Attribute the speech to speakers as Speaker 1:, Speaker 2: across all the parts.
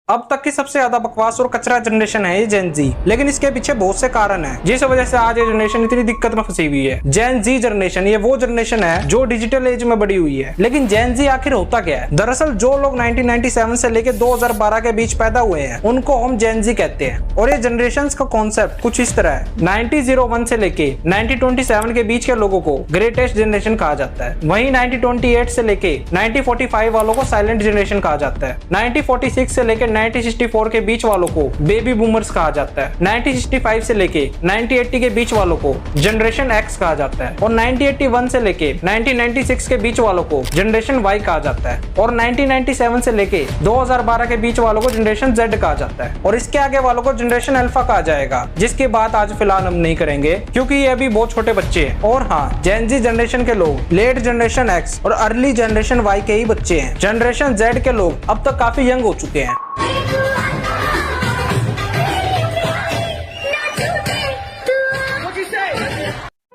Speaker 1: अब तक की सबसे ज्यादा बकवास और कचरा जनरेशन है ये जेन जी, लेकिन इसके पीछे बहुत से कारण हैं जिस वजह से आज ये जनरेशन इतनी दिक्कत में फंसी हुई है। जेन जी जनरेशन ये वो जनरेशन है जो डिजिटल एज में बड़ी हुई है। लेकिन जेन जी आखिर होता क्या है? दरअसल जो लोग 1997 से लेकर 2012 के बीच पैदा हुए हैं उनको हम जेन जी कहते हैं। और ये जनरेशन का कॉन्सेप्ट कुछ इस तरह है। 1901 से लेके 1927 के बीच के लोगों को ग्रेटेस्ट जनरेशन कहा जाता है। वहीं 1928 से लेके 1945 वालों को साइलेंट जनरेशन कहा जाता है। 1946 से लेके 1964 के बीच वालों को बेबी बूमर्स कहा जाता है। 1965 से लेके 1980 के बीच वालों को जनरेशन एक्स कहा जाता है। और 1981 से लेके 1996 के बीच वालों को जनरेशन वाई कहा जाता है। और 1997 से लेके 2012 के बीच वालों को जनरेशन जेड कहा जाता है। और इसके आगे वालों को जनरेशन अल्फा कहा जाएगा, जिसकी बात आज फिलहाल हम नहीं करेंगे क्योंकि ये अभी बहुत छोटे बच्चे हैं। और हाँ, जेन जी जनरेशन के लोग लेट जनरेशन एक्स और अर्ली जनरेशन वाई के ही बच्चे हैं। जनरेशन जेड के लोग अब तक काफी यंग हो चुके हैं।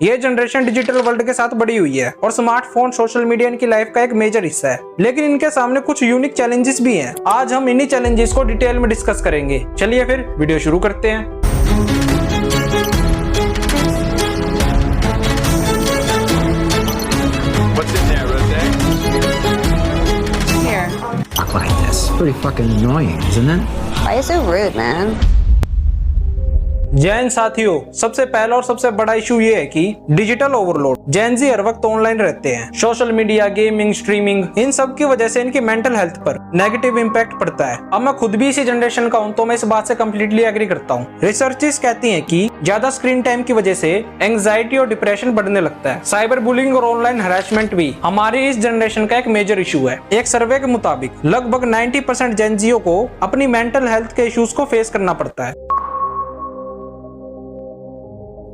Speaker 1: ये जनरेशन डिजिटल वर्ल्ड के साथ बड़ी हुई है और स्मार्टफोन सोशल मीडिया इनकी लाइफ का एक मेजर हिस्सा है। लेकिन इनके सामने कुछ यूनिक चैलेंजेस भी हैं। आज हम इन्हीं चैलेंजेस को डिटेल में डिस्कस करेंगे। चलिए फिर वीडियो शुरू करते हैं।
Speaker 2: Like this. Pretty fucking annoying, isn't it?
Speaker 3: Why are you so rude, man?
Speaker 1: Jain साथियों, सबसे पहला और सबसे बड़ा इशू ये है कि डिजिटल ओवरलोड। जेन जी हर वक्त ऑनलाइन रहते हैं। सोशल मीडिया, गेमिंग, स्ट्रीमिंग, इन सब की वजह से इनकी मेंटल हेल्थ पर नेगेटिव इंपैक्ट पड़ता है। अब मैं खुद भी इसी जनरेशन का हूं तो मैं इस बात से कम्प्लीटली एग्री करता हूं। रिसर्चर्स कहती हैं कि ज्यादा स्क्रीन टाइम की वजह से एंग्जाइटी और डिप्रेशन बढ़ने लगता है। साइबर बुलिंग और ऑनलाइन हैरेसमेंट भी हमारी इस जनरेशन का एक मेजर इशू है। एक सर्वे के मुताबिक लगभग 90% जेन जीओ को अपनी मेंटल हेल्थ के इश्यूज को फेस करना पड़ता है।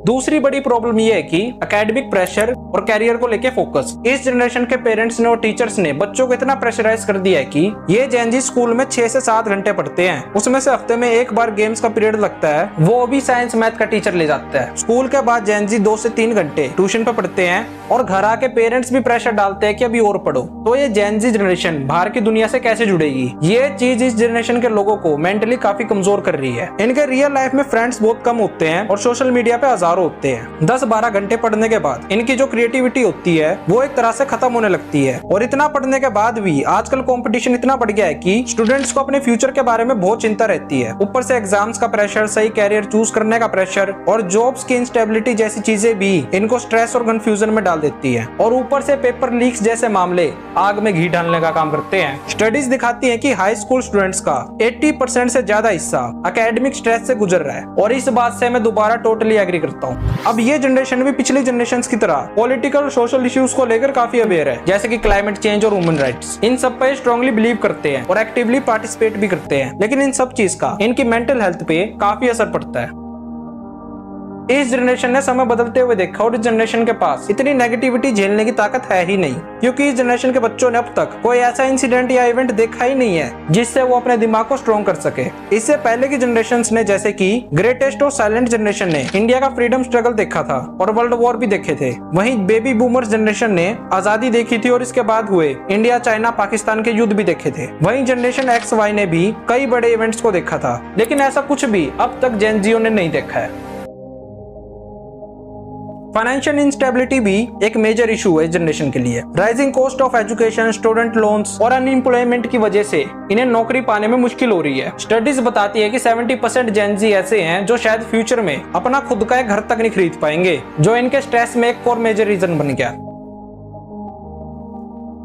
Speaker 1: दूसरी बड़ी प्रॉब्लम यह है कि एकेडमिक प्रेशर और कैरियर को लेके फोकस। इस जनरेशन के पेरेंट्स ने और टीचर्स ने बच्चों को इतना प्रेशराइज कर दिया है कि ये जेन जी स्कूल में 6 से 7 घंटे पढ़ते हैं। उसमें से हफ्ते में एक बार गेम्स का पीरियड लगता है, वो भी साइंस मैथ का टीचर ले जाता है। स्कूल के बाद जेन जी 2 से 3 घंटे ट्यूशन पे पढ़ते हैं और घर आके पेरेंट्स भी प्रेशर डालते हैं कि अभी और पढ़ो। तो ये जेन जी जनरेशन बाहर की दुनिया से कैसे जुड़ेगी? ये चीज इस जनरेशन के लोगों को मेंटली काफी कमजोर कर रही है। इनके रियल लाइफ में फ्रेंड्स बहुत कम होते हैं और सोशल मीडिया पे हजारों होते हैं। 10-12 घंटे पढ़ने के बाद इनकी जो क्रिएटिविटी होती है वो एक तरह से खत्म होने लगती है। और इतना पढ़ने के बाद भी आजकल कंपटीशन इतना बढ़ गया है कि स्टूडेंट्स को अपने फ्यूचर के बारे में बहुत चिंता रहती है। ऊपर से एग्जाम्स का प्रेशर, सही कैरियर चूज करने का प्रेशर और जॉब्स की इंस्टेबिलिटी जैसी चीजें भी इनको स्ट्रेस और कंफ्यूजन में डाल देती है। और ऊपर से पेपर लीक्स जैसे मामले आग में घी डालने का काम करते हैं। स्टडीज दिखाती है कि हाई स्कूल स्टूडेंट्स का 80% से ज्यादा हिस्सा एकेडमिक स्ट्रेस से गुजर रहा है। और इस बात से मैं दोबारा टोटली एग्री करता हूँ। अब ये जनरेशन भी पिछली जनरेशंस की तरह पॉलिटिकल सोशल इश्यूज को लेकर काफी अवेयर है, जैसे कि क्लाइमेट चेंज और ह्यूमन राइट्स। इन सब पे स्ट्रांगली बिलीव करते हैं और एक्टिवली पार्टिसिपेट भी करते हैं। लेकिन इन सब चीज का इनकी मेंटल हेल्थ पे काफी असर पड़ता है। इस जनरेशन ने समय बदलते हुए देखा और इस जनरेशन के पास इतनी नेगेटिविटी झेलने की ताकत है ही नहीं, क्योंकि इस जनरेशन के बच्चों ने अब तक कोई ऐसा इंसिडेंट या इवेंट देखा ही नहीं है जिससे वो अपने दिमाग को स्ट्रॉन्ग कर सके। इससे पहले की जनरेशंस ने, जैसे कि ग्रेटेस्ट और साइलेंट जनरेशन ने इंडिया का फ्रीडम स्ट्रगल देखा था और वर्ल्ड वॉर भी देखे थे। वहीं बेबी बूमर्स जनरेशन ने आजादी देखी थी और इसके बाद हुए इंडिया, चाइना, पाकिस्तान के युद्ध भी देखे थे। वहीं जनरेशन एक्स वाई ने भी कई बड़े इवेंट्स को देखा था। लेकिन ऐसा कुछ भी अब तक जेन जीओ ने नहीं देखा है। फाइनेंशियल इंस्टेबिलिटी भी एक मेजर इशू है इस जनरेशन के लिए। Rising cost of education, student loans और अनएम्प्लॉयमेंट की वजह से इन्हें नौकरी पाने में मुश्किल हो रही है। स्टडीज बताती है कि 70% जेन जी ऐसे हैं जो शायद फ्यूचर में अपना खुद का एक घर तक नहीं खरीद पाएंगे, जो इनके स्ट्रेस में एक और मेजर रीजन बन गया।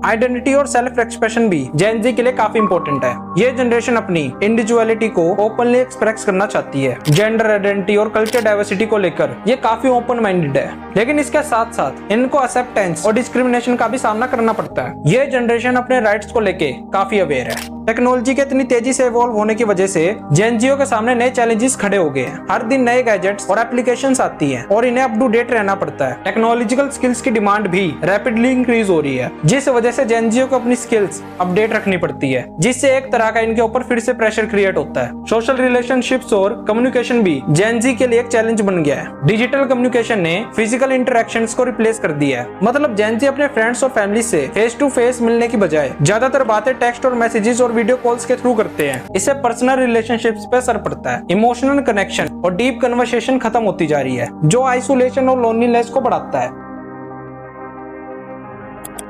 Speaker 1: आइडेंटिटी और सेल्फ एक्सप्रेशन भी जेन जी के लिए काफी इंपॉर्टेंट है। ये जनरेशन अपनी इंडिविजुअलिटी को ओपनली एक्सप्रेस करना चाहती है। जेंडर आइडेंटिटी और कल्चर डाइवर्सिटी को लेकर ये काफी ओपन माइंडेड है। लेकिन इसके साथ साथ इनको एक्सेप्टेंस और डिस्क्रिमिनेशन का भी सामना करना पड़ता है। ये जनरेशन अपने राइट्स को लेके काफी अवेयर है। टेक्नोलॉजी के इतनी तेजी से इवॉल्व होने की वजह से जेन जीओ के सामने नए चैलेंजेस खड़े हो गए हैं। हर दिन नए गैजेट्स और एप्लीकेशंस आती हैं और इन्हें अप टू डेट रहना पड़ता है। टेक्नोलॉजिकल स्किल्स की डिमांड भी रैपिडली इंक्रीज हो रही है, जिस वजह से जेनजियो को अपनी स्किल्स अपडेट रखनी पड़ती है, जिससे एक तरह का इनके ऊपर फिर से प्रेशर क्रिएट होता है। सोशल रिलेशनशिप्स और कम्युनिकेशन भी जेनजी के लिए एक चैलेंज बन गया है। डिजिटल कम्युनिकेशन ने फिजिकल इंटरेक्शंस को रिप्लेस कर दिया है। मतलब जेनजी अपने फ्रेंड्स और फैमिली से फेस टू फेस मिलने की बजाय ज्यादातर बातें टेक्स्ट और मैसेजेस और वीडियो कॉल्स के थ्रू करते हैं। इससे पर्सनल रिलेशनशिप्स पे असर पड़ता है। इमोशनल कनेक्शन और डीप कन्वर्सेशन खत्म होती जा रही है, जो आइसोलेशन और लोनलीनेस को बढ़ाता है।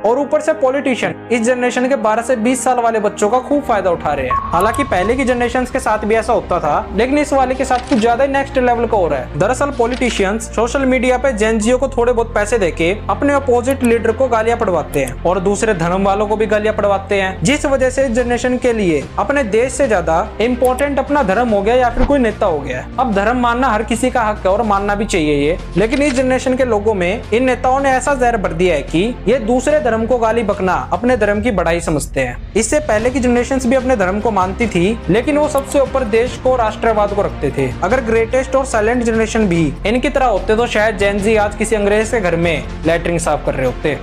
Speaker 1: और ऊपर से पॉलिटिशियन इस जनरेशन के 12 से 20 साल वाले बच्चों का खूब फायदा उठा रहे हैं। हालांकि पहले की जनरेशन के साथ भी ऐसा होता था, लेकिन इस वाले के साथ कुछ ज्यादा ही नेक्स्ट लेवल का हो रहा है। दरअसल पॉलिटिशियंस सोशल मीडिया पे जेनजियो को थोड़े बहुत पैसे देके अपने अपोजिट लीडर को गालियां पड़वाते हैं और दूसरे धर्म वालों को भी गालियां पड़वाते हैं, जिस वजह से इस जनरेशन के लिए अपने देश से ज्यादा इम्पोर्टेंट अपना धर्म हो गया या फिर कोई नेता हो गया। अब धर्म मानना हर किसी का हक है और मानना भी चाहिए ये, लेकिन इस जनरेशन के लोगों में इन नेताओं ने ऐसा जहर भर दिया है कि ये दूसरे धर्म को गाली बकना अपने धर्म की बढ़ाई समझते हैं। इससे पहले की जनरेशंस भी अपने धर्म को मानती थी, लेकिन वो सबसे ऊपर देश को, राष्ट्रवाद को रखते थे। अगर ग्रेटेस्ट और साइलेंट जनरेशन भी इनकी तरह होते तो शायद जेनजी आज किसी अंग्रेज के घर में लैट्रिन साफ कर रहे होते।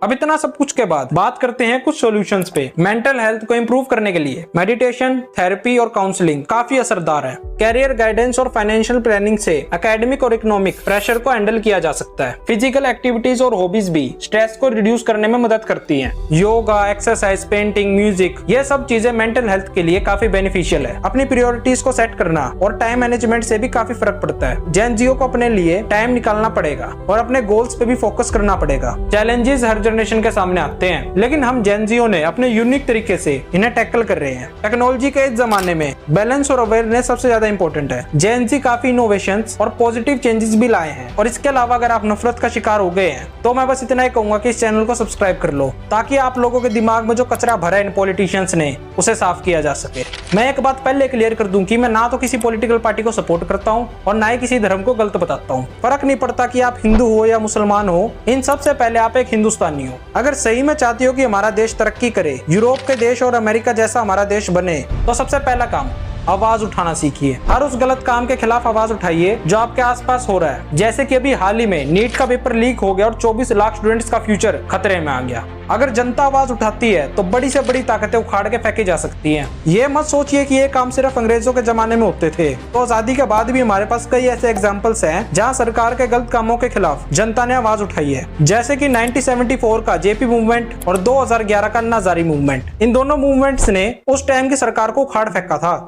Speaker 1: अब इतना सब कुछ के बाद बात करते हैं कुछ सॉल्यूशंस पे। मेंटल हेल्थ को इंप्रूव करने के लिए मेडिटेशन, थेरेपी और काउंसलिंग काफी असरदार है। कैरियर गाइडेंस और फाइनेंशियल प्लानिंग से एकेडमिक और इकोनॉमिक प्रेशर को हैंडल किया जा सकता है। फिजिकल एक्टिविटीज और हॉबीज भी स्ट्रेस को रिड्यूस करने में मदद करती हैं। योगा, एक्सरसाइज, पेंटिंग, म्यूजिक, ये सब चीजें मेंटल हेल्थ के लिए काफी बेनिफिशियल है। अपनी प्रायोरिटीज को सेट करना और टाइम मैनेजमेंट से भी काफी फर्क पड़ता है। जेनजियो को अपने लिए टाइम निकालना पड़ेगा और अपने गोल्स पे भी फोकस करना पड़ेगा। चैलेंजेस हर जनरेशन के सामने आते हैं, लेकिन हम जेनजियो ने अपने यूनिक तरीके से इन्हें टैकल कर रहे हैं। टेक्नोलॉजी के इस जमाने में बैलेंस और अवेयरनेस सबसे ज्यादा इंपॉर्टेंट है। जेनजी काफी इनोवेशंस और पॉजिटिव चेंजेस भी लाए हैं। और इसके अलावा अगर आप नफरत का शिकार हो गए हैं तो मैं बस इतना ही कहूंगा कि इस चैनल को सब्सक्राइब कर लो, ताकि आप लोगों के दिमाग में जो कचरा भरा है इन पॉलिटिशियंस ने, उसे साफ किया जा सके। मैं एक बात पहले क्लियर कर दूं कि मैं ना तो किसी पॉलिटिकल पार्टी को सपोर्ट करता हूं और ना ही किसी धर्म को गलत बताता हूं। फर्क नहीं पड़ता कि आप हिंदू हो या मुसलमान हो, इन सबसे पहले आप एक हिंदुस्तानी हो। अगर सही में चाहते हो कि हमारा देश तरक्की करे, यूरोप के देश और अमेरिका जैसा हमारा देश बने, तो सबसे पहला काम आवाज उठाना सीखिए। हर उस गलत काम के खिलाफ आवाज उठाइए जो आपके आसपास हो रहा है। जैसे कि अभी हाल ही में नीट का पेपर लीक हो गया और 24 लाख स्टूडेंट्स का फ्यूचर खतरे में आ गया। अगर जनता आवाज उठाती है तो बड़ी से बड़ी ताकतें उखाड़ के फेंकी जा सकती हैं। ये मत सोचिए कि ये काम सिर्फ अंग्रेजों के जमाने में होते थे। तो आजादी के बाद भी हमारे पास कई ऐसे एग्जाम्पल्स हैं जहाँ सरकार के गलत कामों के खिलाफ जनता ने आवाज उठाई है, जैसे कि 1974 का जेपी मूवमेंट और 2011 का अन्ना हजारे मूवमेंट। इन दोनों मूवमेंट्स ने उस टाइम की सरकार को उखाड़ फेंका था,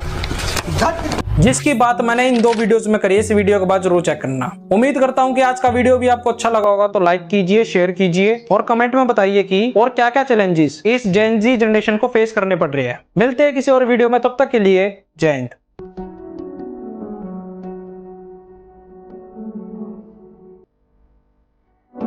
Speaker 1: जिसकी बात मैंने इन 2 वीडियोस में करी है। इस वीडियो के बाद जरूर चेक करना। उम्मीद करता हूं कि आज का वीडियो भी आपको अच्छा लगा होगा, तो लाइक कीजिए, शेयर कीजिए और कमेंट में बताइए कि और क्या क्या चैलेंजेस इस जेन जी जनरेशन को फेस करने पड़ रहे हैं। मिलते हैं किसी और वीडियो में, तब तक के लिए जय हिंद।